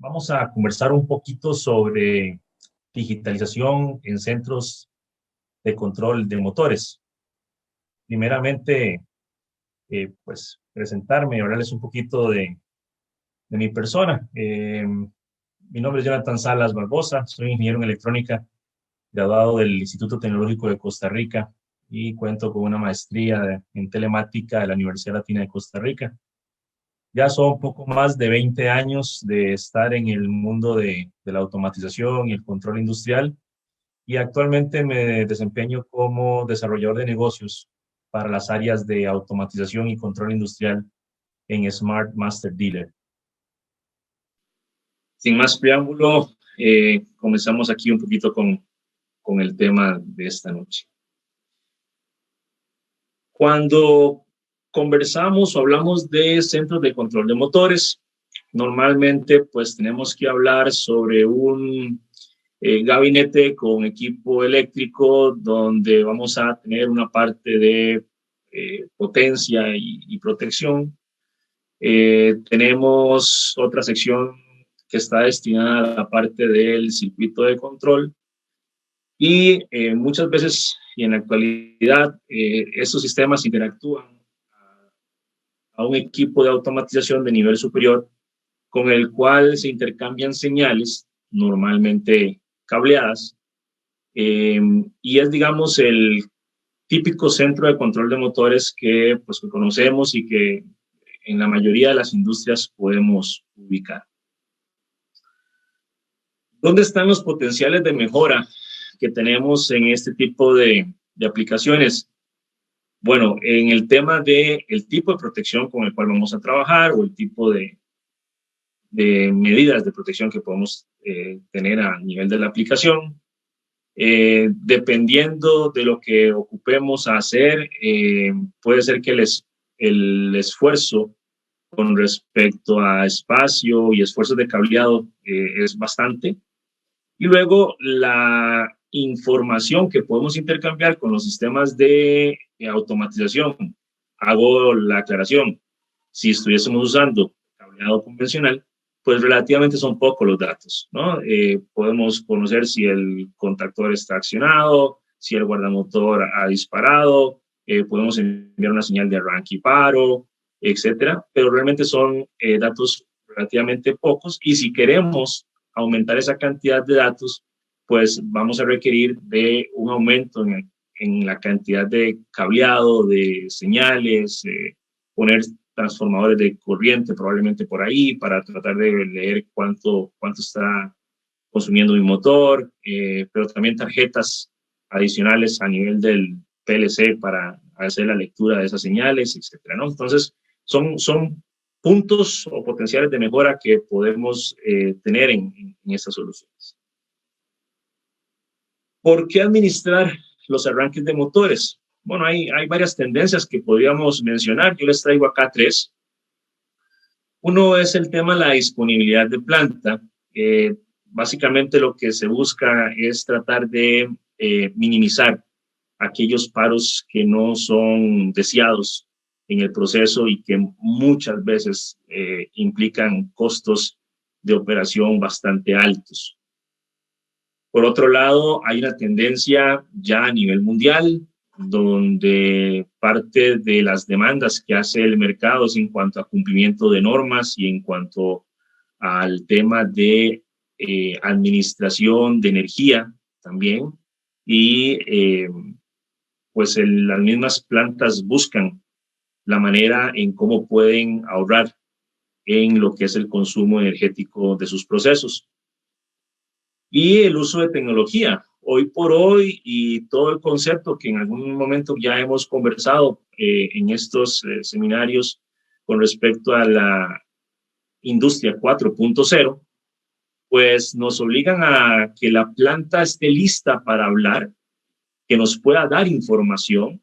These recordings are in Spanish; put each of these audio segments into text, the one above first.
Vamos a conversar un poquito sobre digitalización en centros de control de motores. Primeramente, pues presentarme y hablarles un poquito de mi persona. Mi nombre es Jonathan Salas Barbosa, soy ingeniero en electrónica, graduado del Instituto Tecnológico de Costa Rica y cuento con una maestría en telemática de la Universidad Latina de Costa Rica. Ya son poco más de 20 años de estar en el mundo de la automatización y el control industrial y actualmente me desempeño como desarrollador de negocios para las áreas de automatización y control industrial en Smart Master Dealer. Sin más preámbulo, comenzamos aquí un poquito con el tema de esta noche. Cuando conversamos o hablamos de centros de control de motores, normalmente pues tenemos que hablar sobre un gabinete con equipo eléctrico donde vamos a tener una parte de potencia y protección. Tenemos otra sección que está destinada a la parte del circuito de control y muchas veces y en la actualidad estos sistemas interactúan a un equipo de automatización de nivel superior con el cual se intercambian señales, normalmente cableadas, y es, digamos, el típico centro de control de motores que conocemos y que en la mayoría de las industrias podemos ubicar. ¿Dónde están los potenciales de mejora que tenemos en este tipo de aplicaciones? Bueno, en el tema del tipo de protección con el cual vamos a trabajar o el tipo de medidas de protección que podemos tener a nivel de la aplicación. Dependiendo de lo que ocupemos a hacer, puede ser que el esfuerzo con respecto a espacio y esfuerzos de cableado es bastante. Y luego la información que podemos intercambiar con los sistemas de automatización. Hago la aclaración. Si estuviésemos usando cableado convencional, pues relativamente son pocos los datos, ¿no? Podemos conocer si el contactor está accionado, si el guardamotor ha disparado, podemos enviar una señal de arranque y paro, etcétera, pero realmente son datos relativamente pocos y si queremos aumentar esa cantidad de datos, pues vamos a requerir de un aumento en la cantidad de cableado, de señales, poner transformadores de corriente probablemente por ahí para tratar de leer cuánto está consumiendo mi motor, pero también tarjetas adicionales a nivel del PLC para hacer la lectura de esas señales, etcétera, ¿no? Entonces, son puntos o potenciales de mejora que podemos tener en estas soluciones. ¿Por qué administrar los arranques de motores? Bueno, hay varias tendencias que podríamos mencionar. Yo les traigo acá tres. Uno es el tema de la disponibilidad de planta. Básicamente lo que se busca es tratar de minimizar aquellos paros que no son deseados en el proceso y que muchas veces implican costos de operación bastante altos. Por otro lado, hay una tendencia ya a nivel mundial, donde parte de las demandas que hace el mercado es en cuanto a cumplimiento de normas y en cuanto al tema de administración de energía también. Y pues las mismas plantas buscan la manera en cómo pueden ahorrar en lo que es el consumo energético de sus procesos. Y el uso de tecnología. Hoy por hoy y todo el concepto que en algún momento ya hemos conversado en estos seminarios con respecto a la industria 4.0, pues nos obligan a que la planta esté lista para hablar, que nos pueda dar información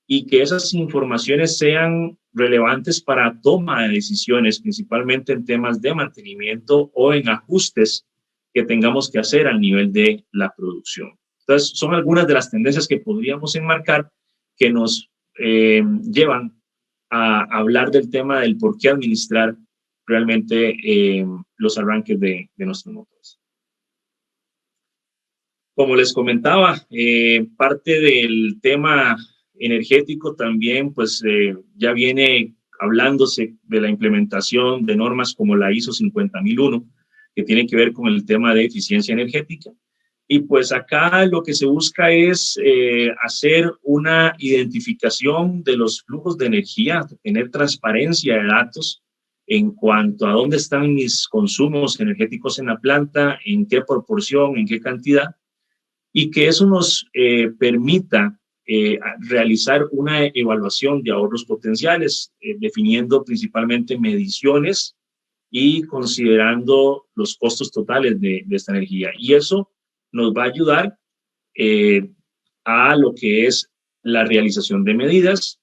y que esas informaciones sean relevantes para toma de decisiones, principalmente en temas de mantenimiento o en ajustes que tengamos que hacer al nivel de la producción. Entonces, son algunas de las tendencias que podríamos enmarcar que nos llevan a hablar del tema del por qué administrar realmente los arranques de nuestros motores. Como les comentaba, parte del tema energético también, pues ya viene hablándose de la implementación de normas como la ISO 50001, que tiene que ver con el tema de eficiencia energética. Y pues acá lo que se busca es hacer una identificación de los flujos de energía, tener transparencia de datos en cuanto a dónde están mis consumos energéticos en la planta, en qué proporción, en qué cantidad, y que eso nos permita realizar una evaluación de ahorros potenciales, definiendo principalmente mediciones y considerando los costos totales de esta energía. Y eso nos va a ayudar a lo que es la realización de medidas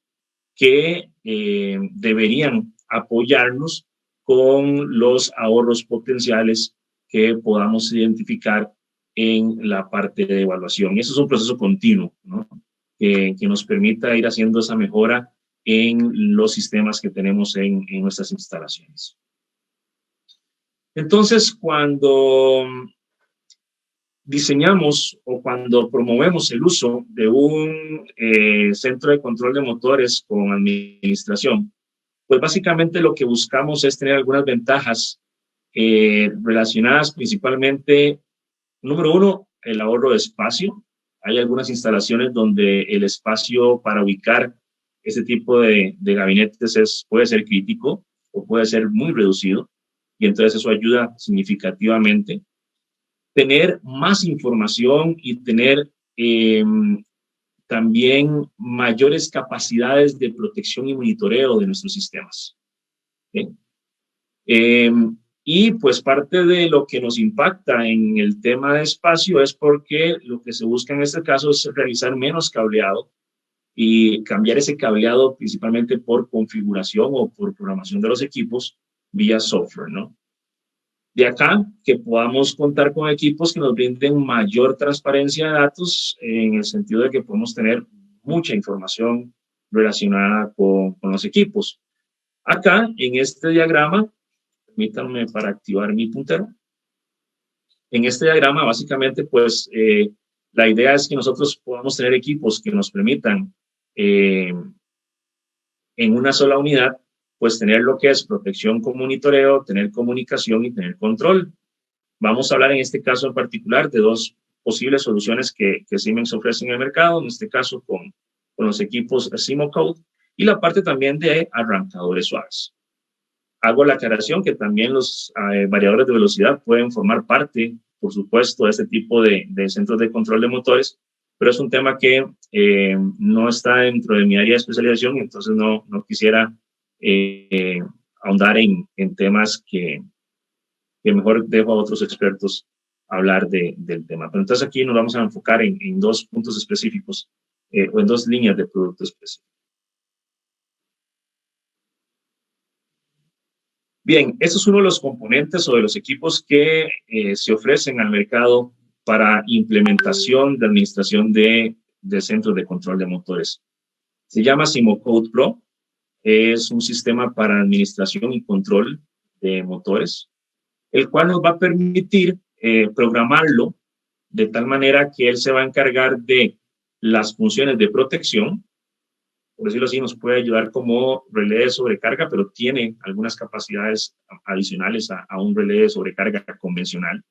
que deberían apoyarnos con los ahorros potenciales que podamos identificar en la parte de evaluación. Y eso es un proceso continuo, ¿no? Que nos permita ir haciendo esa mejora en los sistemas que tenemos en nuestras instalaciones. Entonces, cuando diseñamos o cuando promovemos el uso de un centro de control de motores con administración, pues básicamente lo que buscamos es tener algunas ventajas relacionadas principalmente, número uno, el ahorro de espacio. Hay algunas instalaciones donde el espacio para ubicar este tipo de gabinetes puede ser crítico o puede ser muy reducido, y entonces eso ayuda significativamente. Tener más información y tener también mayores capacidades de protección y monitoreo de nuestros sistemas. ¿Okay? Y pues parte de lo que nos impacta en el tema de espacio es porque lo que se busca en este caso es realizar menos cableado y cambiar ese cableado principalmente por configuración o por programación de los equipos vía software, ¿no? De acá que podamos contar con equipos que nos brinden mayor transparencia de datos en el sentido de que podemos tener mucha información relacionada con los equipos. Acá en este diagrama, permítanme para activar mi puntero. En este diagrama, básicamente, pues, la idea es que nosotros podamos tener equipos que nos permitan, en una sola unidad, pues, tener lo que es protección con monitoreo, tener comunicación y tener control. Vamos a hablar en este caso en particular de dos posibles soluciones que Siemens ofrece en el mercado, en este caso con los equipos Simocode y la parte también de arrancadores suaves. Hago la aclaración que también los variadores de velocidad pueden formar parte, por supuesto, de este tipo de centros de control de motores, pero es un tema que no está dentro de mi área de especialización, entonces no quisiera ahondar en temas que mejor dejo a otros expertos hablar del tema. Pero entonces aquí nos vamos a enfocar en dos puntos específicos o en dos líneas de producto específicos. Bien, este es uno de los componentes o de los equipos que se ofrecen al mercado para implementación de administración de centros de control de motores. Se llama Simocode Pro. Es un sistema para administración y control de motores, el cual nos va a permitir programarlo de tal manera que él se va a encargar de las funciones de protección. Por decirlo así, nos puede ayudar como relé de sobrecarga, pero tiene algunas capacidades adicionales a un relé de sobrecarga convencional.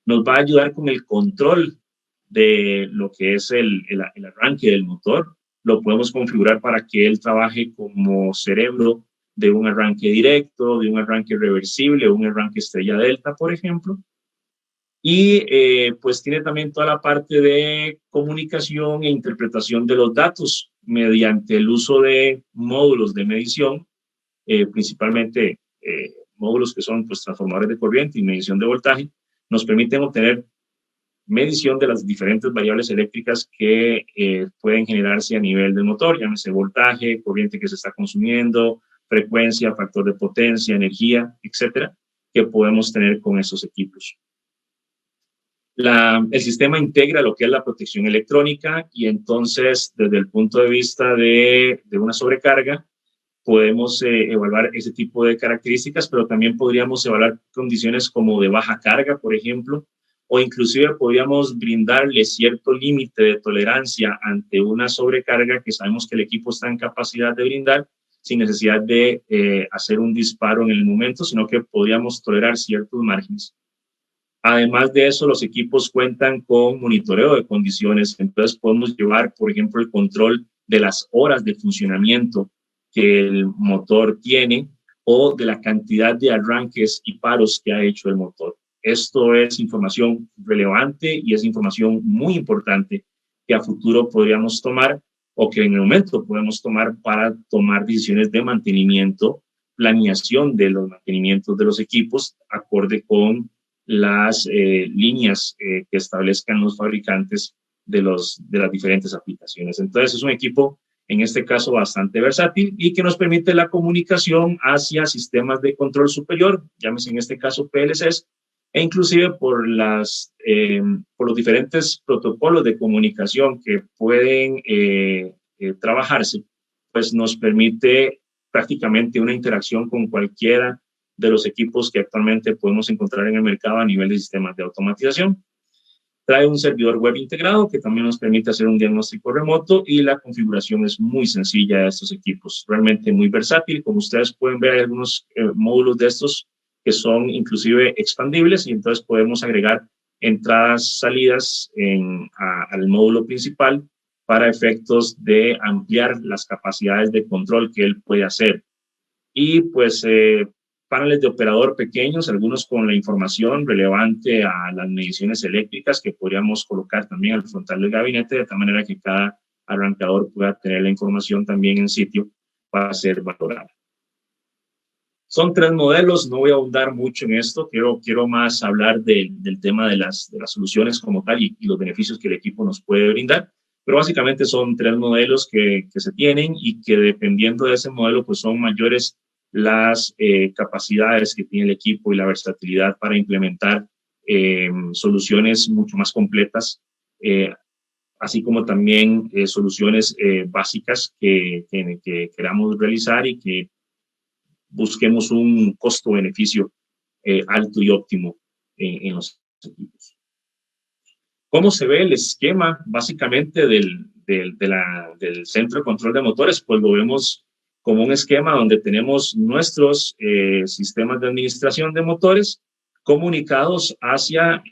Nos va a ayudar con el control de lo que es el arranque del motor. Lo podemos configurar para que él trabaje como cerebro de un arranque directo, de un arranque reversible, un arranque estrella delta, por ejemplo. Y pues tiene también toda la parte de comunicación e interpretación de los datos mediante el uso de módulos de medición, principalmente módulos que son pues, transformadores de corriente y medición de voltaje, nos permiten obtener medición de las diferentes variables eléctricas que pueden generarse a nivel del motor, llámese voltaje, corriente que se está consumiendo, frecuencia, factor de potencia, energía, etcétera, que podemos tener con esos equipos. El sistema integra lo que es la protección electrónica y entonces desde el punto de vista de una sobrecarga, podemos evaluar ese tipo de características, pero también podríamos evaluar condiciones como de baja carga, por ejemplo, o inclusive podríamos brindarle cierto límite de tolerancia ante una sobrecarga que sabemos que el equipo está en capacidad de brindar sin necesidad de hacer un disparo en el momento, sino que podríamos tolerar ciertos márgenes. Además de eso, los equipos cuentan con monitoreo de condiciones, entonces podemos llevar, por ejemplo, el control de las horas de funcionamiento que el motor tiene o de la cantidad de arranques y paros que ha hecho el motor. Esto es información relevante y es información muy importante que a futuro podríamos tomar o que en el momento podemos tomar para tomar decisiones de mantenimiento, planeación de los mantenimientos de los equipos acorde con las líneas que establezcan los fabricantes de las diferentes aplicaciones. Entonces, es un equipo, en este caso, bastante versátil y que nos permite la comunicación hacia sistemas de control superior, llámese en este caso PLCs, e inclusive por los diferentes protocolos de comunicación que pueden trabajarse, pues nos permite prácticamente una interacción con cualquiera de los equipos que actualmente podemos encontrar en el mercado a nivel de sistemas de automatización. Trae un servidor web integrado que también nos permite hacer un diagnóstico remoto y la configuración es muy sencilla de estos equipos, realmente muy versátil. Como ustedes pueden ver, hay algunos módulos de estos que son inclusive expandibles y entonces podemos agregar entradas, salidas al módulo principal para efectos de ampliar las capacidades de control que él puede hacer. Y pues paneles de operador pequeños, algunos con la información relevante a las mediciones eléctricas que podríamos colocar también al frontal del gabinete, de tal manera que cada arrancador pueda tener la información también en sitio para ser valorada. Son 3 modelos, no voy a ahondar mucho en esto, quiero más hablar del tema de las soluciones como tal y los beneficios que el equipo nos puede brindar, pero básicamente son 3 modelos que se tienen y que dependiendo de ese modelo pues son mayores las capacidades que tiene el equipo y la versatilidad para implementar soluciones mucho más completas, así como también soluciones básicas que queramos realizar y que busquemos un costo-beneficio alto y óptimo en los equipos. ¿Cómo se ve el esquema básicamente del centro de control de motores? Pues lo vemos como un esquema donde tenemos nuestros sistemas de administración de motores comunicados hacia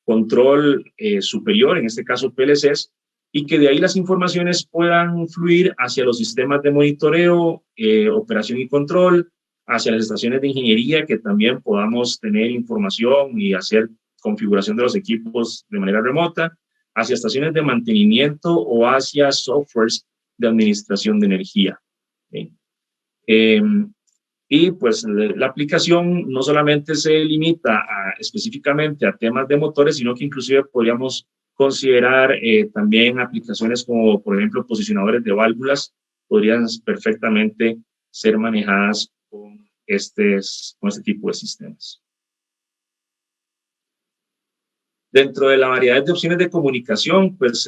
control superior, en este caso PLCs, y que de ahí las informaciones puedan fluir hacia los sistemas de monitoreo, operación y control, hacia las estaciones de ingeniería, que también podamos tener información y hacer configuración de los equipos de manera remota, hacia estaciones de mantenimiento o hacia softwares de administración de energía. ¿Sí? Y pues la aplicación no solamente se limita específicamente a temas de motores, sino que inclusive podríamos considerar también aplicaciones como, por ejemplo, posicionadores de válvulas, podrían perfectamente ser manejadas con este tipo de sistemas. Dentro de la variedad de opciones de comunicación, pues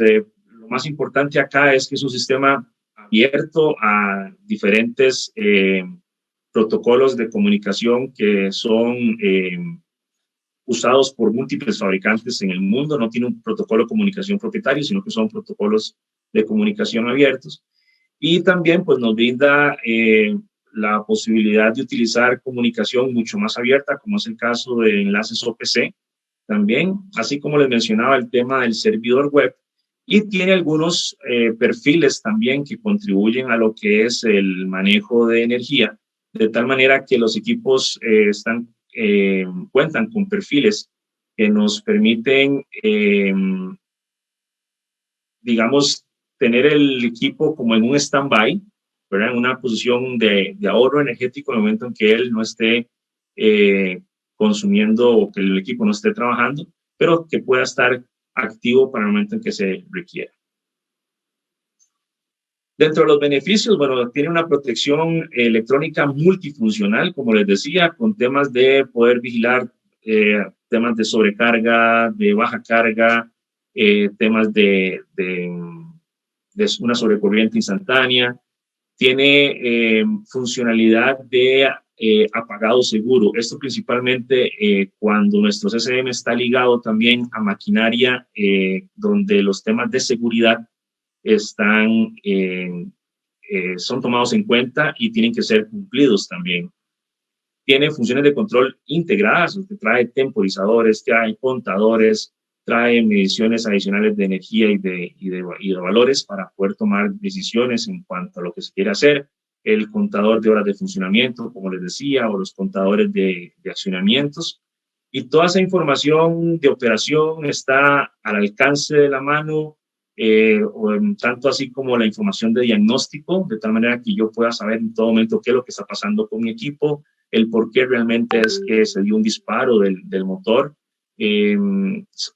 lo más importante acá es que es un sistema abierto a diferentes protocolos de comunicación que son usados por múltiples fabricantes en el mundo. No tiene un protocolo de comunicación propietario, sino que son protocolos de comunicación abiertos. Y también pues nos brinda la posibilidad de utilizar comunicación mucho más abierta, como es el caso de enlaces OPC también, así como les mencionaba el tema del servidor web, y tiene algunos perfiles también que contribuyen a lo que es el manejo de energía, de tal manera que los equipos cuentan con perfiles que nos permiten, digamos, tener el equipo como en un stand-by, ¿verdad? En una posición de ahorro energético en el momento en que él no esté consumiendo o que el equipo no esté trabajando, pero que pueda estar activo para el momento en que se requiera. Dentro de los beneficios, bueno, tiene una protección electrónica multifuncional, como les decía, con temas de poder vigilar temas de sobrecarga, de baja carga, temas de una sobrecorriente instantánea, Tiene funcionalidad de apagado seguro. Esto principalmente cuando nuestro CCM está ligado también a maquinaria donde los temas de seguridad están, son tomados en cuenta y tienen que ser cumplidos también. Tiene funciones de control integradas, que trae temporizadores, trae contadores, trae mediciones adicionales de energía y de valores para poder tomar decisiones en cuanto a lo que se quiere hacer. El contador de horas de funcionamiento, como les decía, o los contadores de accionamientos. Y toda esa información de operación está al alcance de la mano, tanto así como la información de diagnóstico, de tal manera que yo pueda saber en todo momento qué es lo que está pasando con mi equipo, el por qué realmente es que se dio un disparo del motor,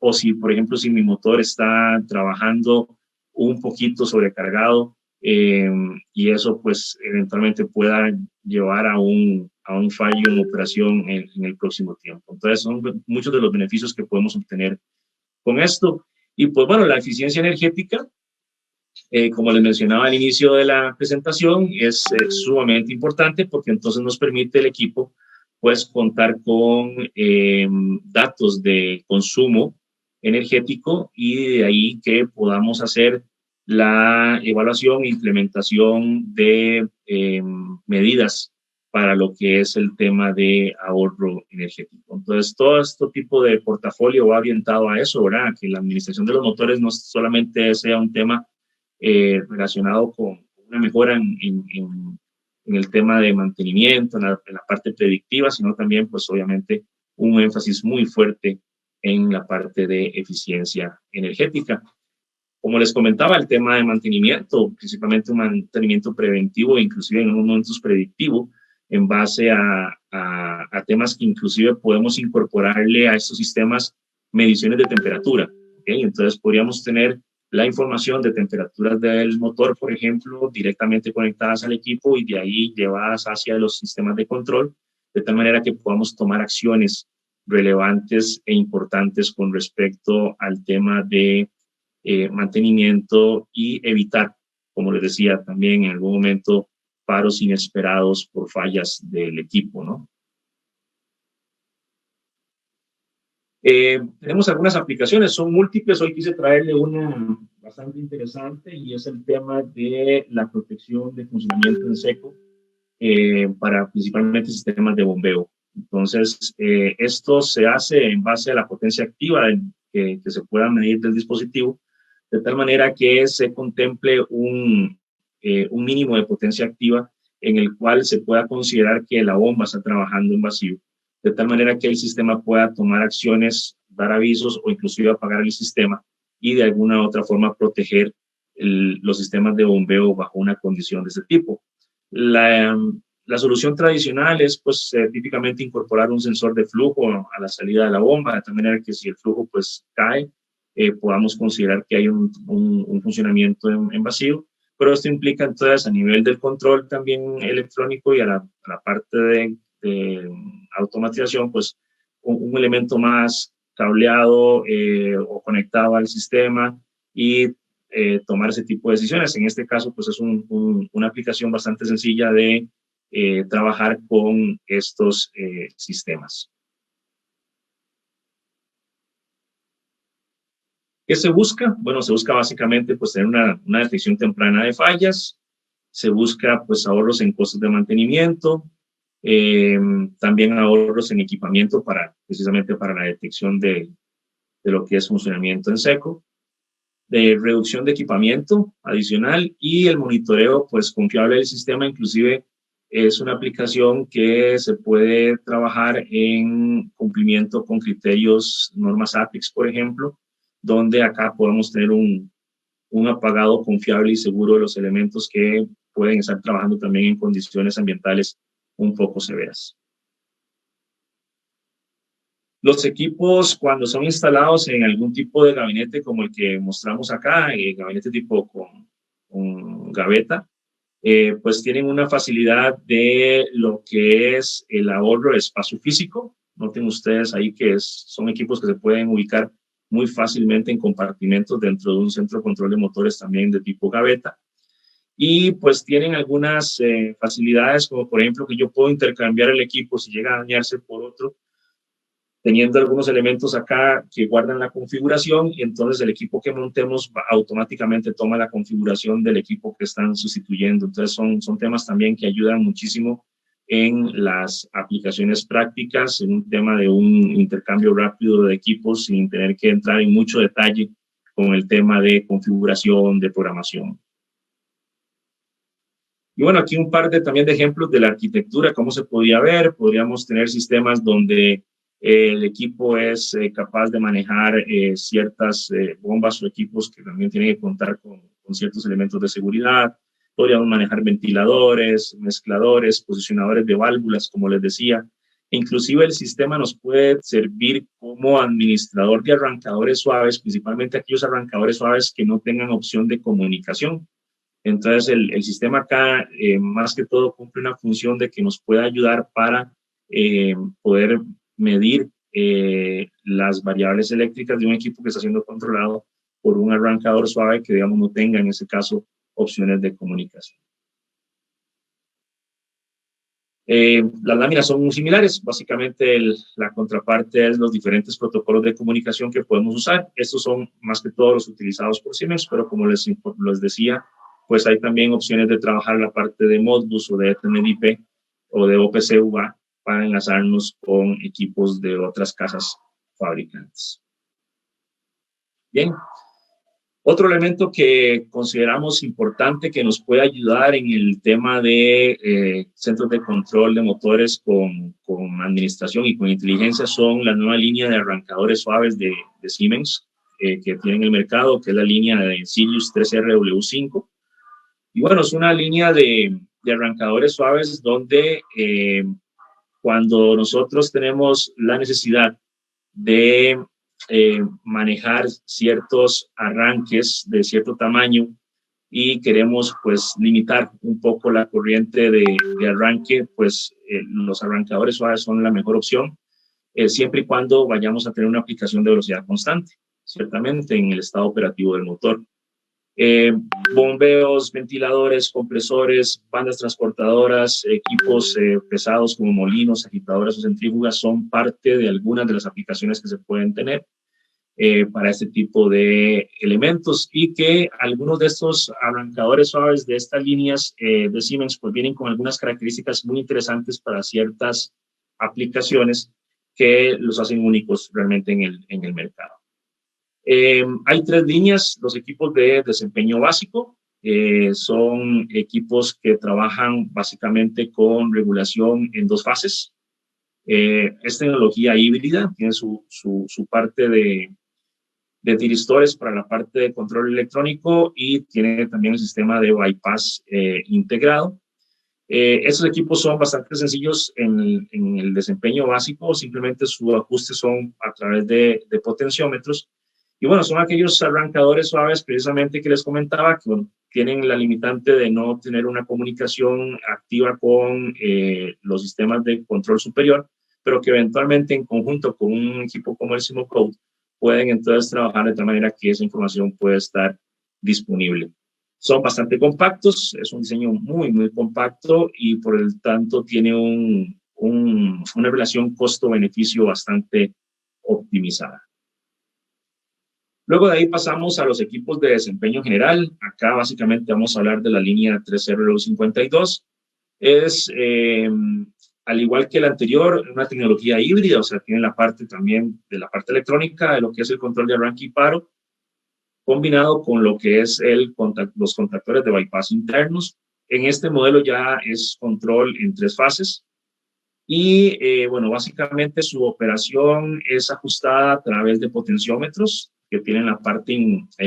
o si, por ejemplo, si mi motor está trabajando un poquito sobrecargado, y eso pues eventualmente pueda llevar a un fallo en operación en el próximo tiempo. Entonces son muchos de los beneficios que podemos obtener con esto. Y pues bueno, la eficiencia energética, como les mencionaba al inicio de la presentación, es sumamente importante porque entonces nos permite el equipo pues contar con datos de consumo energético y de ahí que podamos hacer la evaluación e implementación de medidas para lo que es el tema de ahorro energético. Entonces, todo este tipo de portafolio va orientado a eso, ¿verdad? Que la administración de los motores no solamente sea un tema relacionado con una mejora en el tema de mantenimiento, en la parte predictiva, sino también, pues obviamente, un énfasis muy fuerte en la parte de eficiencia energética. Como les comentaba, el tema de mantenimiento, principalmente un mantenimiento preventivo, inclusive en unos momentos predictivo, en base a temas que inclusive podemos incorporarle a estos sistemas mediciones de temperatura. ¿Okay? Entonces, podríamos tener la información de temperaturas del motor, por ejemplo, directamente conectadas al equipo y de ahí llevadas hacia los sistemas de control, de tal manera que podamos tomar acciones relevantes e importantes con respecto al tema de mantenimiento y evitar, como les decía, también en algún momento paros inesperados por fallas del equipo, ¿no? Tenemos algunas aplicaciones, son múltiples. Hoy quise traerle una bastante interesante y es el tema de la protección de funcionamiento en seco para principalmente sistemas de bombeo. Entonces, esto se hace en base a la potencia activa que se pueda medir del dispositivo, de tal manera que se contemple un mínimo de potencia activa en el cual se pueda considerar que la bomba está trabajando en vacío, de tal manera que el sistema pueda tomar acciones, dar avisos o inclusive apagar el sistema y de alguna u otra forma proteger los sistemas de bombeo bajo una condición de ese tipo. La solución tradicional es pues típicamente incorporar un sensor de flujo a la salida de la bomba, de tal manera que si el flujo pues cae, podamos considerar que hay un funcionamiento en vacío, pero esto implica entonces a nivel del control también electrónico y a la parte de automatización, pues un elemento más cableado o conectado al sistema y tomar ese tipo de decisiones. En este caso, pues es una aplicación bastante sencilla de trabajar con estos sistemas. ¿Qué se busca? Bueno, se busca básicamente pues tener una detección temprana de fallas, se busca pues ahorros en costos de mantenimiento, también ahorros en equipamiento precisamente para la detección de lo que es funcionamiento en seco, de reducción de equipamiento adicional y el monitoreo pues confiable del sistema. Inclusive es una aplicación que se puede trabajar en cumplimiento con criterios, normas APEX, por ejemplo, donde acá podemos tener un apagado confiable y seguro de los elementos que pueden estar trabajando también en condiciones ambientales un poco severas. Los equipos, cuando son instalados en algún tipo de gabinete como el que mostramos acá, gabinete tipo con gaveta, pues tienen una facilidad de lo que es el ahorro de espacio físico. Noten ustedes ahí que son equipos que se pueden ubicar muy fácilmente en compartimentos dentro de un centro de control de motores también de tipo gaveta. y pues tienen algunas facilidades, como por ejemplo que yo puedo intercambiar el equipo si llega a dañarse por otro, teniendo algunos elementos acá que guardan la configuración, y entonces el equipo que montemos automáticamente toma la configuración del equipo que están sustituyendo. Entonces son temas también que ayudan muchísimo en las aplicaciones prácticas, en un tema de un intercambio rápido de equipos sin tener que entrar en mucho detalle con el tema de configuración, de programación. Y bueno, aquí un par también de ejemplos de la arquitectura, cómo se podría ver. Podríamos tener sistemas donde el equipo es capaz de manejar ciertas bombas o equipos que también tienen que contar con ciertos elementos de seguridad. Podríamos manejar ventiladores, mezcladores, posicionadores de válvulas, como les decía. Inclusive el sistema nos puede servir como administrador de arrancadores suaves, principalmente aquellos arrancadores suaves que no tengan opción de comunicación. Entonces, el sistema acá, más que todo, cumple una función de que nos pueda ayudar para poder medir las variables eléctricas de un equipo que está siendo controlado por un arrancador suave que, digamos, no tenga, en ese caso, opciones de comunicación. Las láminas son muy similares. Básicamente, la contraparte es los diferentes protocolos de comunicación que podemos usar. Estos son más que todos los utilizados por Siemens, pero como les decía, pues hay también opciones de trabajar la parte de Modbus o de Ethernet-IP o de OPC-UA para enlazarnos con equipos de otras casas fabricantes. Bien. Otro elemento que consideramos importante que nos puede ayudar en el tema de centros de control de motores con administración y con inteligencia son la nueva línea de arrancadores suaves de Siemens que tiene en el mercado, que es la línea de Sirius 3RW5. Y bueno, es una línea de arrancadores suaves donde cuando nosotros tenemos la necesidad de manejar ciertos arranques de cierto tamaño y queremos pues limitar un poco la corriente de arranque, pues los arrancadores suaves son la mejor opción, siempre y cuando vayamos a tener una aplicación de velocidad constante, ciertamente en el estado operativo del motor. Bombeos, ventiladores, compresores, bandas transportadoras, equipos pesados como molinos, agitadoras o centrífugas son parte de algunas de las aplicaciones que se pueden tener para este tipo de elementos, y que algunos de estos arrancadores suaves de estas líneas de Siemens pues vienen con algunas características muy interesantes para ciertas aplicaciones que los hacen únicos realmente en el mercado. Hay tres líneas. Los equipos de desempeño básico son equipos que trabajan básicamente con regulación en dos fases. Es tecnología híbrida, tiene su parte de tiristores para la parte de control electrónico y tiene también el sistema de bypass integrado. Estos equipos son bastante sencillos en el desempeño básico, simplemente su ajuste son a través de potenciómetros. Y bueno, son aquellos arrancadores suaves precisamente que les comentaba, que bueno, tienen la limitante de no tener una comunicación activa con los sistemas de control superior, pero que eventualmente en conjunto con un equipo como el SimoCode pueden entonces trabajar de tal manera que esa información pueda estar disponible. Son bastante compactos, es un diseño muy, muy compacto y por el tanto tiene una relación costo-beneficio bastante optimizada. Luego de ahí pasamos a los equipos de desempeño general. Acá básicamente vamos a hablar de la línea 3RW52. Es, al igual que el anterior, una tecnología híbrida, o sea, tiene la parte también de la parte electrónica de lo que es el control de arranque y paro, combinado con lo que es los contactores de bypass internos. En este modelo ya es control en tres fases. Y bueno, básicamente su operación es ajustada a través de potenciómetros que tienen la parte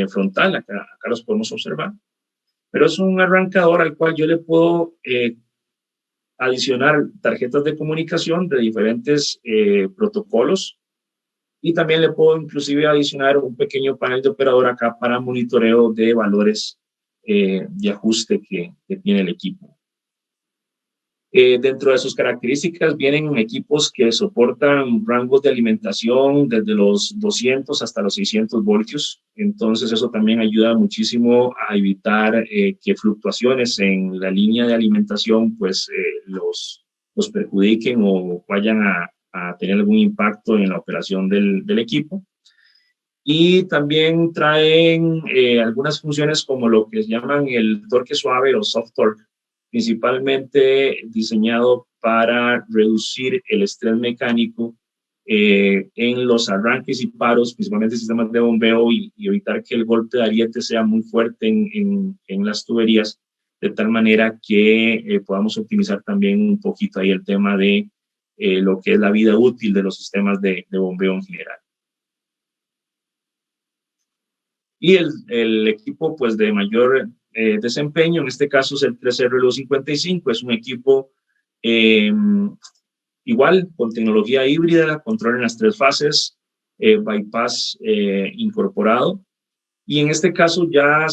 frontal, acá los podemos observar, pero es un arrancador al cual yo le puedo adicionar tarjetas de comunicación de diferentes protocolos, y también le puedo inclusive adicionar un pequeño panel de operador acá para monitoreo de valores de ajuste que tiene el equipo. Dentro de sus características vienen equipos que soportan rangos de alimentación desde los 200 hasta los 600 voltios. Entonces eso también ayuda muchísimo a evitar que fluctuaciones en la línea de alimentación pues los perjudiquen o vayan a tener algún impacto en la operación del equipo. Y también traen algunas funciones como lo que llaman el torque suave o soft torque, principalmente diseñado para reducir el estrés mecánico en los arranques y paros, principalmente sistemas de bombeo, y evitar que el golpe de ariete sea muy fuerte en las tuberías, de tal manera que podamos optimizar también un poquito ahí el tema de lo que es la vida útil de los sistemas de bombeo en general. Y el equipo pues de mayor desempeño, en este caso es el 3RLU55, es un equipo igual con tecnología híbrida, control en las 3 fases, bypass incorporado. Y en este caso ya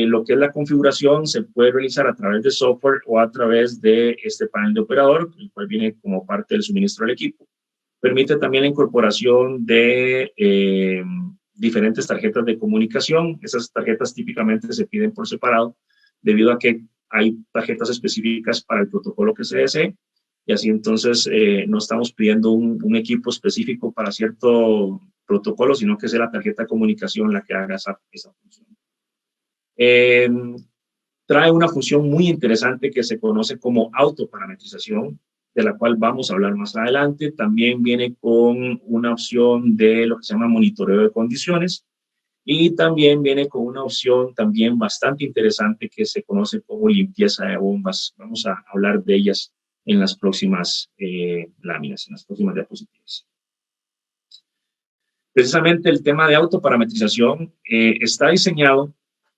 lo que es la configuración se puede realizar a través de software o a través de este panel de operador, el cual viene como parte del suministro del equipo. Permite también la incorporación de diferentes tarjetas de comunicación. Esas tarjetas típicamente se piden por separado debido a que hay tarjetas específicas para el protocolo que se desee, y así entonces no estamos pidiendo un equipo específico para cierto protocolo, sino que es la tarjeta de comunicación la que haga esa función. Trae una función muy interesante que se conoce como autoparametrización, de la cual vamos a hablar más adelante. También viene con una opción de lo que se llama monitoreo de condiciones, y también viene con una opción también bastante interesante que se conoce como limpieza de bombas. Vamos a hablar de ellas en las próximas láminas, en las próximas diapositivas. Precisamente el tema de autoparametrización está diseñado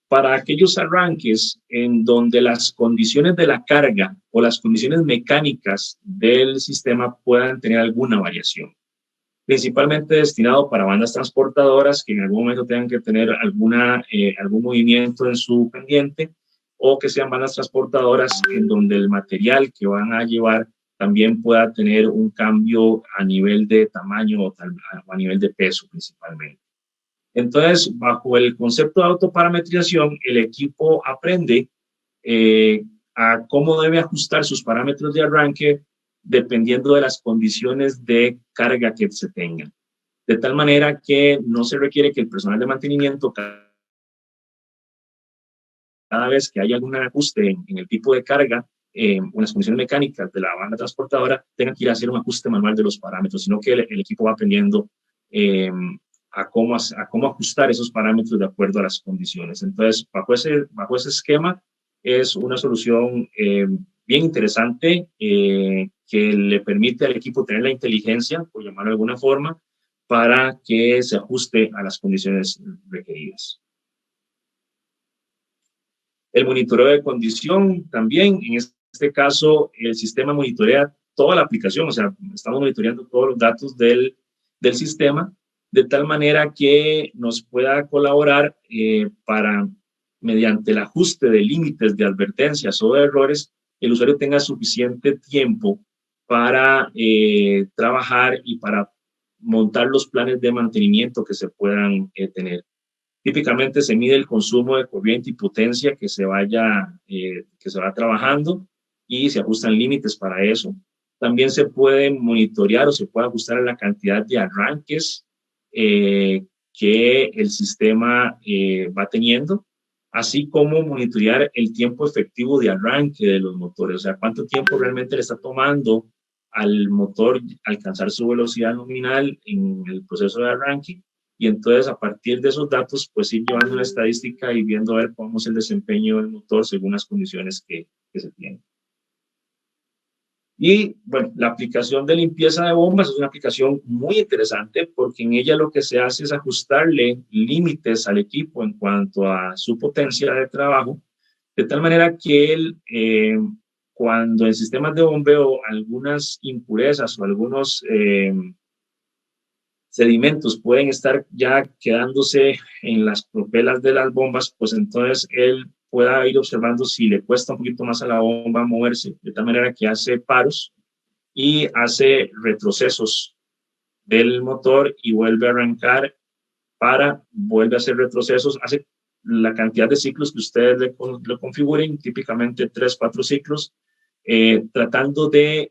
para aquellos arranques en donde las condiciones de la carga o las condiciones mecánicas del sistema puedan tener alguna variación, principalmente destinado para bandas transportadoras que en algún momento tengan que tener algún movimiento en su pendiente, o que sean bandas transportadoras en donde el material que van a llevar también pueda tener un cambio a nivel de tamaño o a nivel de peso principalmente. Entonces, bajo el concepto de autoparametrización, el equipo aprende a cómo debe ajustar sus parámetros de arranque dependiendo de las condiciones de carga que se tengan. De tal manera que no se requiere que el personal de mantenimiento, cada vez que haya algún ajuste en el tipo de carga o en las condiciones mecánicas de la banda transportadora, tenga que ir a hacer un ajuste manual de los parámetros, sino que el equipo va aprendiendo a cómo ajustar esos parámetros de acuerdo a las condiciones. Entonces, bajo ese esquema, es una solución bien interesante que le permite al equipo tener la inteligencia, por llamarlo de alguna forma, para que se ajuste a las condiciones requeridas. El monitoreo de condición también, en este caso, el sistema monitorea toda la aplicación, o sea, estamos monitoreando todos los datos del sistema, de tal manera que nos pueda colaborar para, mediante el ajuste de límites de advertencias o de errores, el usuario tenga suficiente tiempo para trabajar y para montar los planes de mantenimiento que se puedan tener. Típicamente se mide el consumo de corriente y potencia que se va trabajando, y se ajustan límites para eso. También se puede monitorear o se puede ajustar a la cantidad de arranques que el sistema va teniendo, así como monitorear el tiempo efectivo de arranque de los motores, o sea, cuánto tiempo realmente le está tomando al motor alcanzar su velocidad nominal en el proceso de arranque, y entonces a partir de esos datos pues ir llevando una estadística y viendo a ver cómo es el desempeño del motor según las condiciones que se tienen. Y bueno, la aplicación de limpieza de bombas es una aplicación muy interesante porque en ella lo que se hace es ajustarle límites al equipo en cuanto a su potencia de trabajo, de tal manera que cuando en sistemas de bombeo algunas impurezas o algunos sedimentos pueden estar ya quedándose en las propelas de las bombas, pues entonces él pueda ir observando si le cuesta un poquito más a la bomba moverse, de tal manera que hace paros y hace retrocesos del motor y vuelve a arrancar vuelve a hacer retrocesos, hace la cantidad de ciclos que ustedes le configuren, típicamente 3, 4 ciclos, tratando de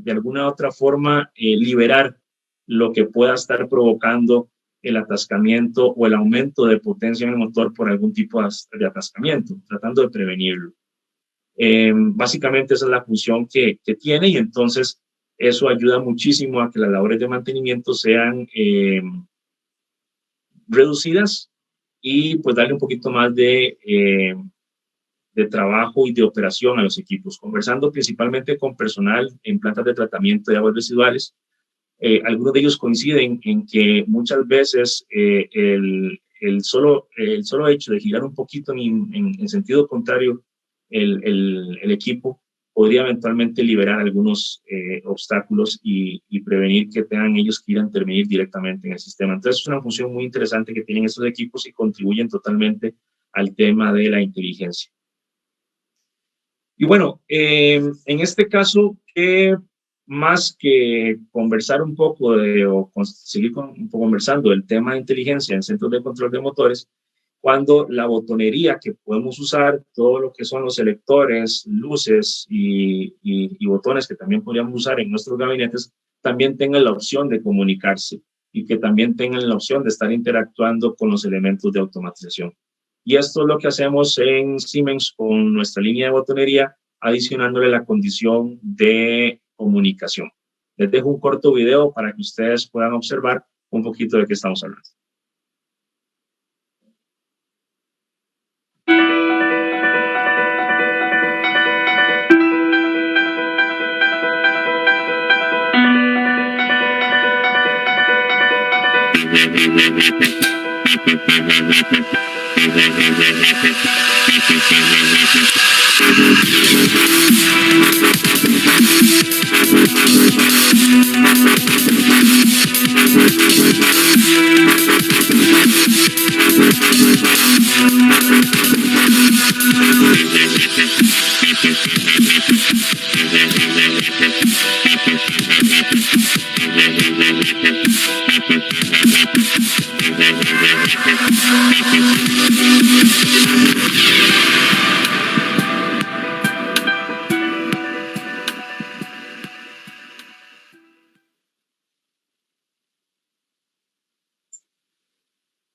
alguna otra forma liberar lo que pueda estar provocando el atascamiento o el aumento de potencia en el motor por algún tipo de atascamiento, tratando de prevenirlo. Básicamente esa es la función que tiene, y entonces eso ayuda muchísimo a que las labores de mantenimiento sean reducidas y pues darle un poquito más de trabajo y de operación a los equipos. Conversando principalmente con personal en plantas de tratamiento de aguas residuales, algunos de ellos coinciden en que muchas veces el solo hecho de girar un poquito en sentido contrario el equipo podría eventualmente liberar algunos obstáculos y prevenir que tengan ellos que ir a intervenir directamente en el sistema. Entonces es una función muy interesante que tienen estos equipos y contribuyen totalmente al tema de la inteligencia. Y bueno, en este caso, más que conversar un poco seguir conversando del tema de inteligencia en centros de control de motores, cuando la botonería que podemos usar, todo lo que son los selectores, luces y botones que también podríamos usar en nuestros gabinetes, también tengan la opción de comunicarse y que también tengan la opción de estar interactuando con los elementos de automatización. Y esto es lo que hacemos en Siemens con nuestra línea de botonería, adicionándole la condición de comunicación. Les dejo un corto video para que ustedes puedan observar un poquito de qué estamos hablando.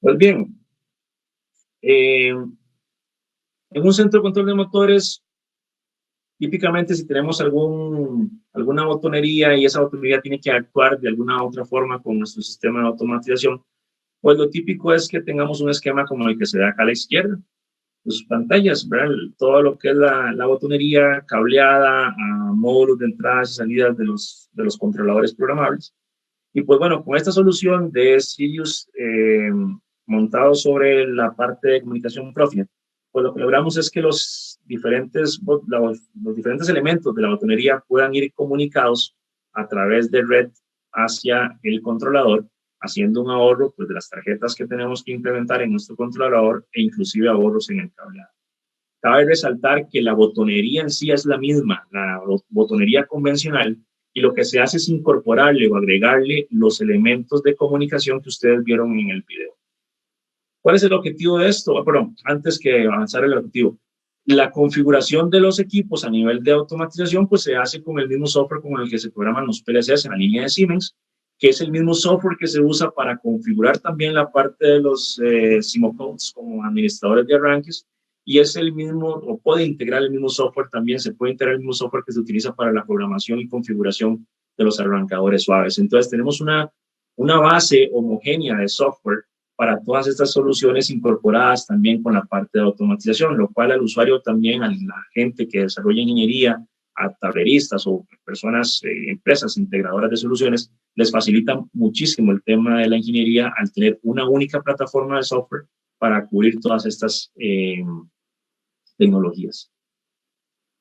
Pues bien, en un centro de control de motores, típicamente si tenemos alguna botonería y esa botonería tiene que actuar de alguna otra forma con nuestro sistema de automatización, pues lo típico es que tengamos un esquema como el que se ve acá a la izquierda. Sus pantallas, ¿verdad? Todo lo que es la botonería cableada a módulos de entradas y salidas de los controladores programables. Y pues bueno, con esta solución de Sirius montado sobre la parte de comunicación Profinet, pues lo que logramos es que los diferentes elementos de la botonería puedan ir comunicados a través de red hacia el controlador, haciendo un ahorro pues, de las tarjetas que tenemos que implementar en nuestro controlador e inclusive ahorros en el cableado. Cabe resaltar que la botonería en sí es la misma, la botonería convencional, y lo que se hace es incorporarle o agregarle los elementos de comunicación que ustedes vieron en el video. ¿Cuál es el objetivo de esto? Bueno, antes que avanzar el objetivo, la configuración de los equipos a nivel de automatización pues se hace con el mismo software con el que se programan los PLCs en la línea de Siemens, que es el mismo software que se usa para configurar también la parte de los Simocodes como administradores de arranques, y es el mismo, o puede integrar el mismo software también, se puede integrar el mismo software que se utiliza para la programación y configuración de los arrancadores suaves. Entonces tenemos una base homogénea de software para todas estas soluciones incorporadas también con la parte de automatización, lo cual al usuario también, a la gente que desarrolla ingeniería, a tableristas o personas, empresas integradoras de soluciones, les facilita muchísimo el tema de la ingeniería al tener una única plataforma de software para cubrir todas estas tecnologías.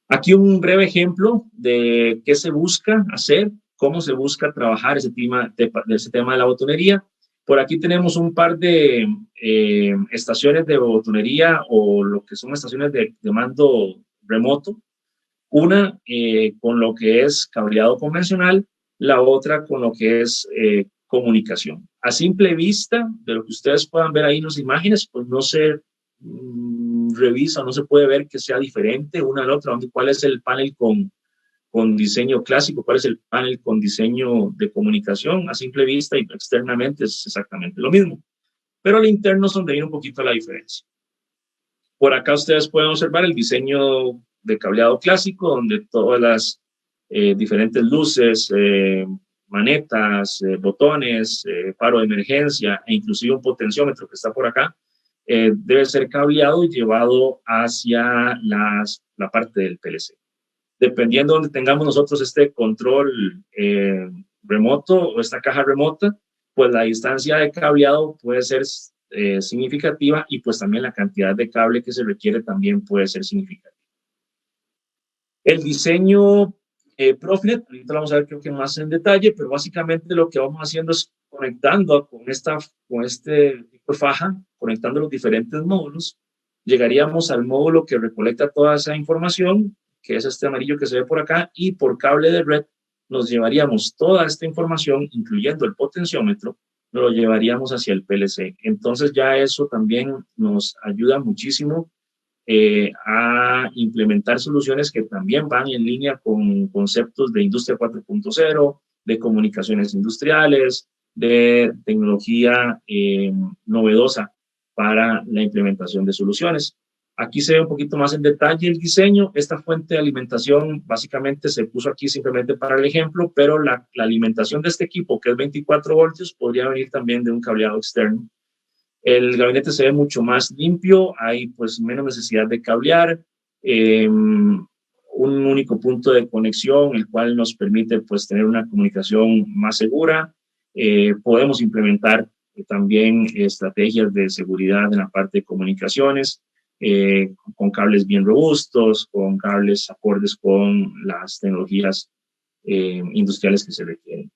Aquí un breve ejemplo de qué se busca hacer, cómo se busca trabajar ese tema de la botonería. Por aquí tenemos un par de estaciones de botonería o lo que son estaciones de mando remoto. Una con lo que es cableado convencional, la otra con lo que es comunicación. A simple vista, de lo que ustedes puedan ver ahí en las imágenes, pues no se revisa, no se puede ver que sea diferente una a la otra, cuál es el panel con diseño clásico, cuál es el panel con diseño de comunicación. A simple vista y externamente es exactamente lo mismo, pero al interno es donde viene un poquito la diferencia. Por acá ustedes pueden observar el diseño de cableado clásico, donde todas las diferentes luces, manetas, botones, faro de emergencia e inclusive un potenciómetro que está por acá, debe ser cableado y llevado hacia la parte del PLC. Dependiendo de donde tengamos nosotros este control remoto o esta caja remota, pues la distancia de cableado puede ser significativa y pues también la cantidad de cable que se requiere también puede ser significativa. El diseño Profinet, ahorita lo vamos a ver creo que más en detalle, pero básicamente lo que vamos haciendo es conectando con este tipo de faja, conectando los diferentes módulos, llegaríamos al módulo que recolecta toda esa información, que es este amarillo que se ve por acá, y por cable de red nos llevaríamos toda esta información, incluyendo el potenciómetro, nos lo llevaríamos hacia el PLC. Entonces ya eso también nos ayuda muchísimo a implementar soluciones que también van en línea con conceptos de industria 4.0, de comunicaciones industriales, de tecnología novedosa para la implementación de soluciones. Aquí se ve un poquito más en detalle el diseño. Esta fuente de alimentación básicamente se puso aquí simplemente para el ejemplo, pero la alimentación de este equipo, que es 24 voltios, podría venir también de un cableado externo. El gabinete se ve mucho más limpio, hay pues menos necesidad de cablear, un único punto de conexión, el cual nos permite pues tener una comunicación más segura. Podemos implementar también estrategias de seguridad en la parte de comunicaciones, con cables bien robustos, con cables acordes con las tecnologías industriales que se requieren.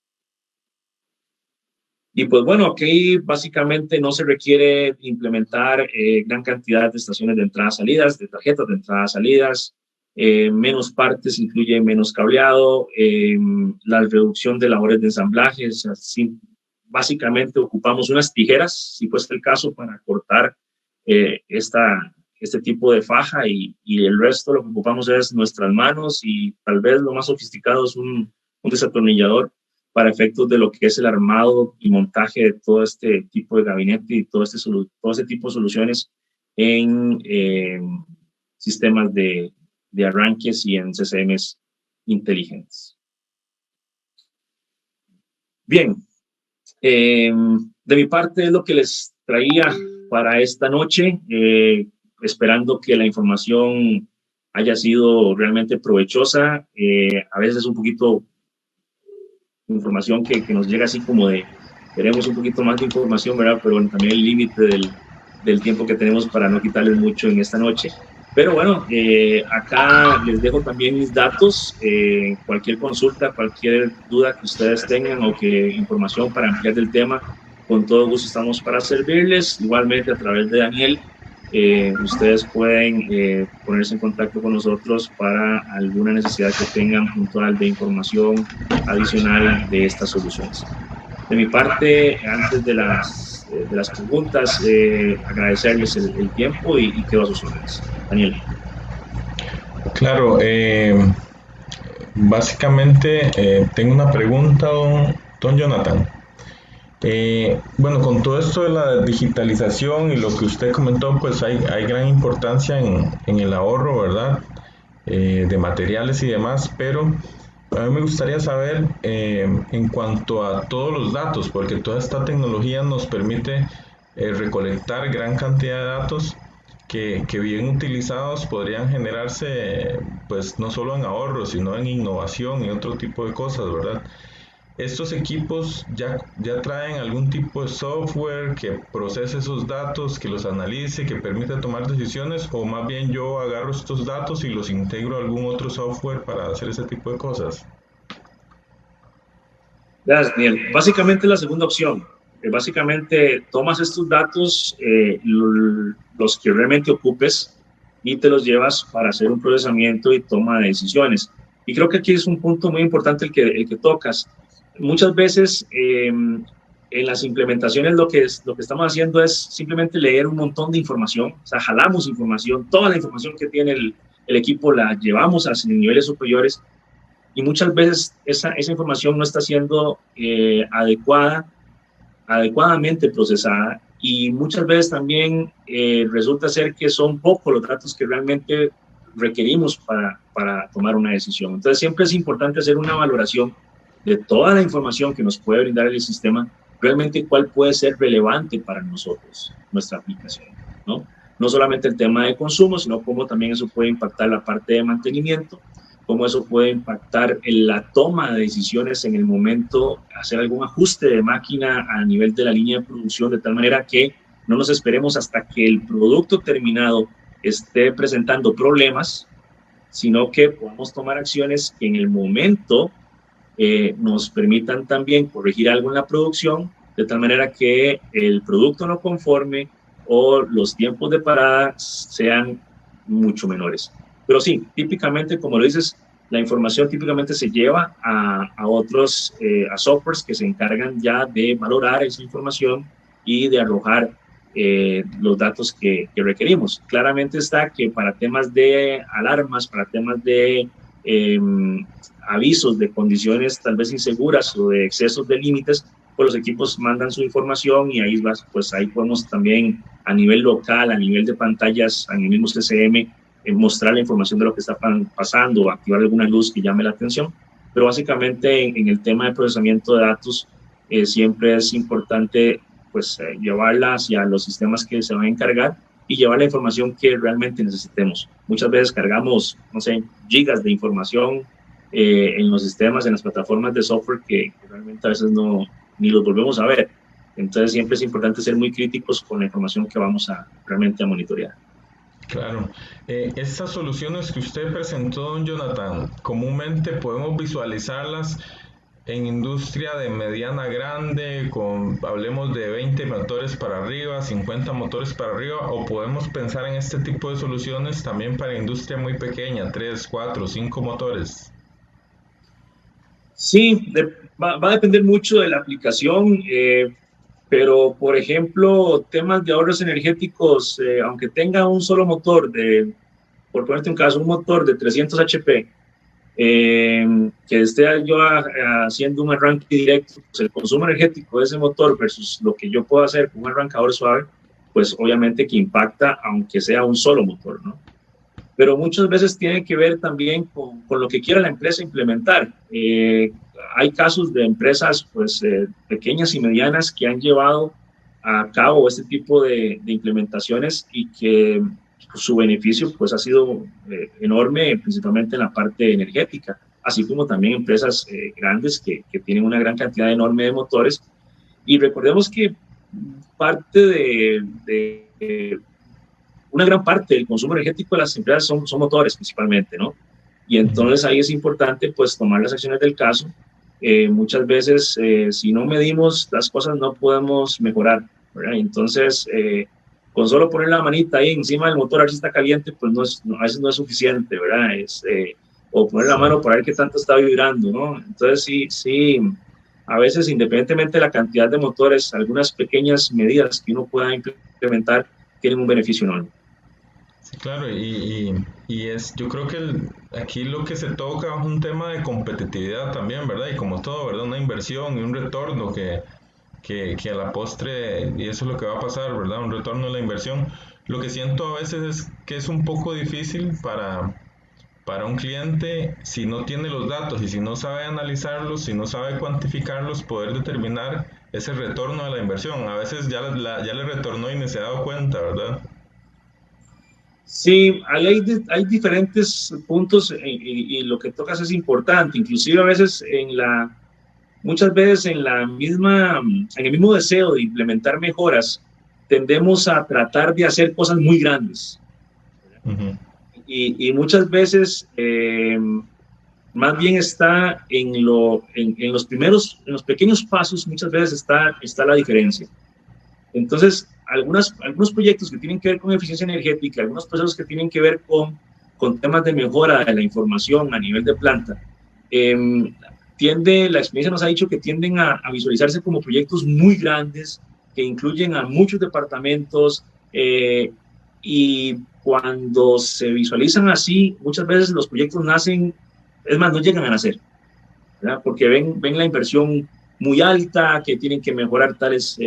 Y pues bueno, aquí básicamente no se requiere implementar gran cantidad de estaciones de entradas-salidas, de tarjetas de entradas-salidas, menos partes incluye menos cableado, la reducción de labores de ensamblaje, o sea, básicamente ocupamos unas tijeras, si fuese el caso, para cortar este tipo de faja y el resto lo que ocupamos es nuestras manos y tal vez lo más sofisticado es un desatornillador para efectos de lo que es el armado y montaje de todo este tipo de gabinete y todo este tipo de soluciones en sistemas de arranques y en CCMs inteligentes. Bien, de mi parte es lo que les traía para esta noche, esperando que la información haya sido realmente provechosa. A veces es un poquito información que nos llega así como de, queremos un poquito más de información, ¿verdad? Pero bueno, también el límite del tiempo que tenemos para no quitarles mucho en esta noche. Pero bueno, acá les dejo también mis datos, cualquier consulta, cualquier duda que ustedes tengan o que información para ampliar del tema, con todo gusto estamos para servirles. Igualmente a través de Daniel, ustedes pueden ponerse en contacto con nosotros para alguna necesidad que tengan puntual de información adicional de estas soluciones. De mi parte, antes de las preguntas, agradecerles el tiempo y quedo a sus órdenes. Daniel. Claro, básicamente tengo una pregunta, don Jonathan. Bueno, con todo esto de la digitalización y lo que usted comentó, pues hay gran importancia en el ahorro, ¿verdad? De materiales y demás, pero a mí me gustaría saber en cuanto a todos los datos, porque toda esta tecnología nos permite recolectar gran cantidad de datos que bien utilizados podrían generarse, pues no solo en ahorro, sino en innovación y otro tipo de cosas, ¿verdad? ¿Estos equipos ya traen algún tipo de software que procese esos datos, que los analice, que permita tomar decisiones, o más bien yo agarro estos datos y los integro a algún otro software para hacer ese tipo de cosas? Gracias, Daniel. Básicamente la segunda opción. Básicamente tomas estos datos, los que realmente ocupes, y te los llevas para hacer un procesamiento y toma de decisiones. Y creo que aquí es un punto muy importante el que tocas. Muchas veces en las implementaciones lo que estamos haciendo es simplemente leer un montón de información, o sea, jalamos información, toda la información que tiene el equipo la llevamos a niveles superiores, y muchas veces esa información no está siendo adecuadamente procesada, y muchas veces también resulta ser que son pocos los datos que realmente requerimos para tomar una decisión. Entonces siempre es importante hacer una valoración de toda la información que nos puede brindar el sistema, realmente cuál puede ser relevante para nosotros, nuestra aplicación, ¿no? No solamente el tema de consumo, sino cómo también eso puede impactar la parte de mantenimiento, cómo eso puede impactar en la toma de decisiones en el momento, hacer algún ajuste de máquina a nivel de la línea de producción, de tal manera que no nos esperemos hasta que el producto terminado esté presentando problemas, sino que podamos tomar acciones que en el momento nos permitan también corregir algo en la producción, de tal manera que el producto no conforme o los tiempos de parada sean mucho menores. Pero sí, típicamente, como lo dices, la información típicamente se lleva a otros, a softwares que se encargan ya de valorar esa información y de arrojar los datos que requerimos. Claramente está que para temas de alarmas, para temas de avisos de condiciones tal vez inseguras o de excesos de límites, pues los equipos mandan su información, y ahí, pues ahí podemos también a nivel local, a nivel de pantallas, a nivel mismo CCM, mostrar la información de lo que está pasando o activar alguna luz que llame la atención. Pero básicamente en el tema de procesamiento de datos siempre es importante pues llevarla hacia los sistemas que se van a encargar y llevar la información que realmente necesitemos. Muchas veces cargamos, no sé, gigas de información en los sistemas, en las plataformas de software que realmente a veces ni los volvemos a ver. Entonces siempre es importante ser muy críticos con la información que vamos realmente a monitorear. Claro. Estas soluciones que usted presentó, don Jonathan, comúnmente podemos visualizarlas en industria de mediana grande, hablemos de 20 motores para arriba, 50 motores para arriba, o podemos pensar en este tipo de soluciones también para industria muy pequeña, 3, 4, 5 motores. Sí, va a depender mucho de la aplicación, pero por ejemplo, temas de ahorros energéticos, aunque tenga un solo motor, por ponerte un caso, un motor de 300 HP, que esté yo haciendo un arranque directo, pues el consumo energético de ese motor versus lo que yo puedo hacer con un arrancador suave, pues obviamente que impacta aunque sea un solo motor, ¿no? Pero muchas veces tiene que ver también con lo que quiera la empresa implementar. Hay casos de empresas pues, pequeñas y medianas que han llevado a cabo este tipo de implementaciones y que su beneficio pues, ha sido enorme, principalmente en la parte energética, así como también empresas grandes que tienen una gran cantidad enorme de motores. Y recordemos que parte una gran parte del consumo energético de las empresas son motores principalmente, ¿no? Y entonces ahí es importante pues tomar las acciones del caso. Muchas veces si no medimos las cosas no podemos mejorar, ¿verdad? Entonces con solo poner la manita ahí encima del motor a ver si está caliente, pues a veces no es suficiente, ¿verdad? O poner la mano para ver qué tanto está vibrando, ¿no? Entonces sí, a veces independientemente de la cantidad de motores, algunas pequeñas medidas que uno pueda implementar tienen un beneficio enorme. Sí, claro, yo creo que aquí lo que se toca es un tema de competitividad también, ¿verdad? Y como todo, ¿verdad? Una inversión y un retorno que a la postre, y eso es lo que va a pasar, ¿verdad? Un retorno de la inversión. Lo que siento a veces es que es un poco difícil para un cliente, si no tiene los datos y si no sabe analizarlos, si no sabe cuantificarlos, poder determinar ese retorno de la inversión. A veces ya le retornó y ni se ha dado cuenta, ¿verdad? Sí, hay diferentes puntos y lo que tocas es importante. Inclusive a veces muchas veces en el mismo deseo de implementar mejoras, tendemos a tratar de hacer cosas muy grandes. Uh-huh. Y muchas veces más bien está en los primeros, en los pequeños pasos, muchas veces está la diferencia. Entonces, algunos proyectos que tienen que ver con eficiencia energética, algunos procesos que tienen que ver con temas de mejora de la información a nivel de planta, eh, la experiencia nos ha dicho que tienden a visualizarse como proyectos muy grandes, que incluyen a muchos departamentos, y cuando se visualizan así, muchas veces los proyectos nacen, es más, no llegan a nacer, ¿verdad? Porque ven la inversión muy alta, que tienen que mejorar tales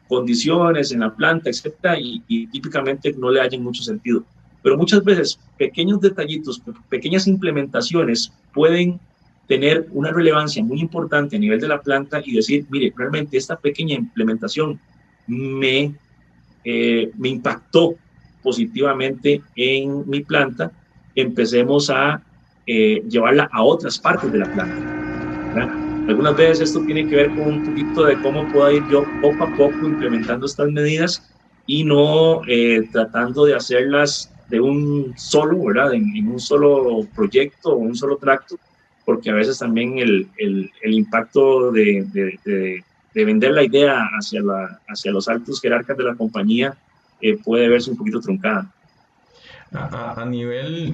condiciones en la planta, etcétera, y típicamente no le hallan mucho sentido. Pero muchas veces pequeños detallitos, pequeñas implementaciones pueden tener una relevancia muy importante a nivel de la planta y decir, mire, realmente esta pequeña implementación me, me impactó positivamente en mi planta, empecemos a llevarla a otras partes de la planta, ¿verdad? Algunas veces esto tiene que ver con un poquito de cómo puedo ir yo poco a poco implementando estas medidas y no tratando de hacerlas de un solo, ¿verdad? En un solo proyecto o un solo tracto, porque a veces también el impacto de vender la idea hacia los altos jerarcas de la compañía puede verse un poquito truncada. A nivel,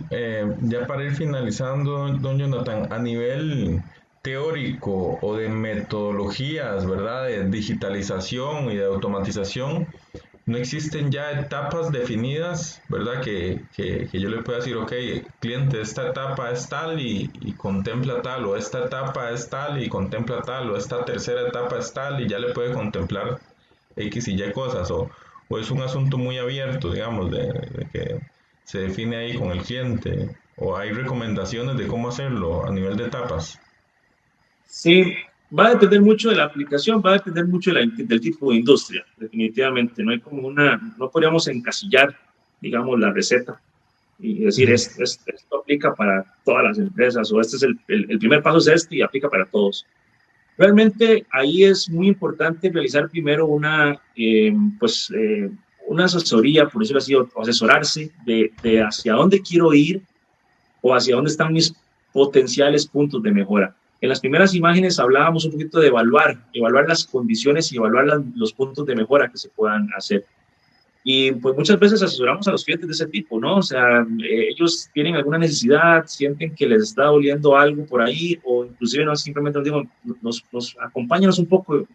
ya para ir finalizando, don Jonathan, a nivel teórico o de metodologías, ¿verdad? De digitalización y de automatización, no existen ya etapas definidas, ¿verdad? Que yo le pueda decir, ok, cliente, esta etapa es tal y contempla tal, o esta etapa es tal y contempla tal, o esta tercera etapa es tal y ya le puede contemplar X y Y cosas, o es un asunto muy abierto, digamos, de que se define ahí con el cliente, o hay recomendaciones de cómo hacerlo a nivel de etapas. Sí, va a depender mucho de la aplicación, va a depender mucho del tipo de industria, definitivamente. No hay como no podríamos encasillar, digamos, la receta y decir, Ujú. esto aplica para todas las empresas o este es el primer paso es este y aplica para todos. Realmente ahí es muy importante realizar primero una asesoría, por decirlo así, o asesorarse de hacia dónde quiero ir o hacia dónde están mis potenciales puntos de mejora. En las primeras imágenes hablábamos un poquito de evaluar las condiciones y evaluar los puntos de mejora que se puedan hacer. Y pues muchas veces asesoramos a los clientes de ese tipo, ¿no? O sea, ellos tienen alguna necesidad, sienten que les está doliendo algo por ahí, o inclusive no simplemente nos digo, nos acompáñanos un poco,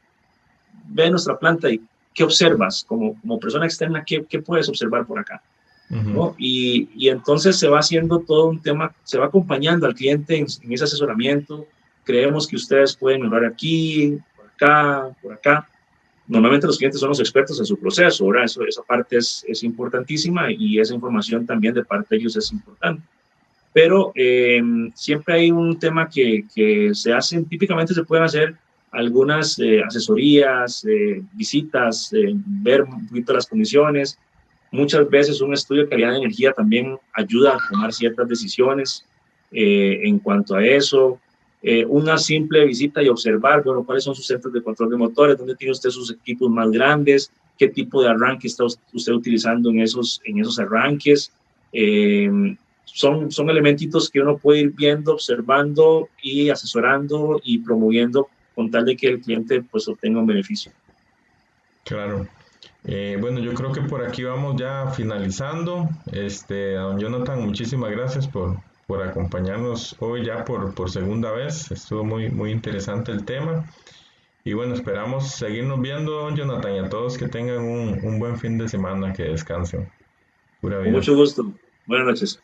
ve nuestra planta y qué observas como persona externa, qué puedes observar por acá, Ujú. ¿no? Y entonces se va haciendo todo un tema, se va acompañando al cliente en ese asesoramiento. Creemos que ustedes pueden mejorar aquí, por acá, por acá. Normalmente los clientes son los expertos en su proceso, ¿verdad? Esa parte es importantísima y esa información también de parte de ellos es importante. Pero siempre hay un tema que se hacen, típicamente se pueden hacer algunas asesorías, visitas, ver un poquito las condiciones. Muchas veces un estudio de calidad de energía también ayuda a tomar ciertas decisiones en cuanto a eso. Una simple visita y observar, bueno, cuáles son sus centros de control de motores, dónde tiene usted sus equipos más grandes, qué tipo de arranque está usted utilizando en esos arranques. Son elementitos que uno puede ir viendo, observando y asesorando y promoviendo con tal de que el cliente pues obtenga un beneficio. Claro. Bueno, yo creo que por aquí vamos ya finalizando. A don Jonathan, muchísimas gracias por acompañarnos hoy ya por segunda vez. Estuvo muy interesante el tema. Y bueno, esperamos seguirnos viendo, don Jonathan, y a todos que tengan un buen fin de semana, que descansen. Pura Con vida. mucho gusto. Buenas noches.